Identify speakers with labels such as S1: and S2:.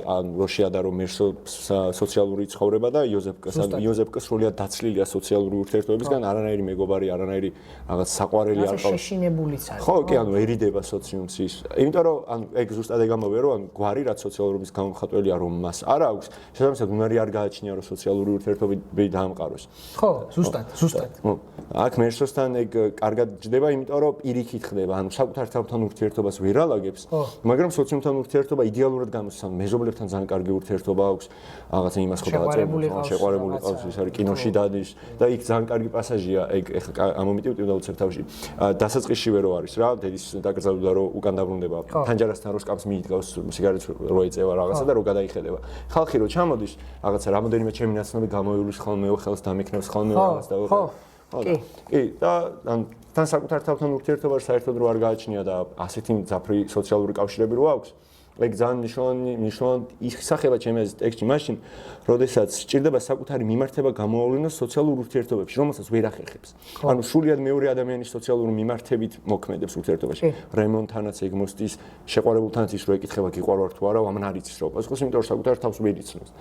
S1: როშია და რომ სოციალური ცხოვრება და იოზეფკა სრულიად დაცლილია სოციალური ურთიერთობებისგან, არანაირი მეგობარი, არანაირი რაღაც საყვარელი არ ყავს.
S2: შეშინებულიც არის.
S1: ხო, კი, ერიდება სოციუმს ის. იმიტომ რომ ეგ ზუსტად ეგ ამბობია, რომ გვარი რაც სოციალურობის გამომხატველია, რომ მას არ აქვს, შესაბამისად უნარი არ გააჩნია, რომ სოციალური ურთიერთობები დაამყაროს.
S2: ხო, ზუსტად.
S1: აქ მერსოსთან ეგ კარგად ჯდება, იმიტომ რომ პირიქით ხდება, ანუ საკუთარ თავთან ურთიერთობას ვერ ალაგებს, მაგრამ სოციუმთან ურთიერთობა იდეალურად გამოსცემს, მეზობლებთან ძალიან კარგი ურთიერთობა აქვს, რაღაცა იმას ხო დააწერა, შეყვარებული ყავს, ის არის კინოში დადის და იქ ძალიან კარგი პასაჟია, ეგ ეხლა ამ მომენტივ დავუცებ თავში. დასაწყისშივე რო არის რა, დედის დაკრძალვიდა რო უკან დაბრუნდება, თანჯარასთან რო სკამს მიიდგავს, სიგარეტს რო ეწევა რაღაცა და რო გადაიხედება. ხალხი რო ჩამოდის, რაღაცა რამოდენიმე ჩემი ნაცნობი გამოიulis ხოლმე ხელს დამექნებს ხოლმე რაღაც და კი და თან საკუთარ თავთან ურთიერთობა საერთოდ რო არ გააჩნია და ასეთი მძაფრი სოციალური კავშირები რო აქვს, ეგ ძალიან მნიშვნელოვანი ისახება ჩემი აზრით ტექსტში მაშინ, როდესაც სჭირდება საკუთარი მიმართება გამოავლინოს სოციალურ ურთიერთობებში, რომელსაც ვერ ახერხებს. ანუ სრულიად მეორე ადამიანის სოციალური მიმართებით მოქმედებს ურთიერთობაში. რემონთანაც ეგ მოსდის, შეყვარებულთანაც ის რო ეკითხება გიყვარვარ თუ არა, ამან არ იცის რა უპასუხოს, იმიტომ რომ საკუთარ თავს ვერ იცნობს.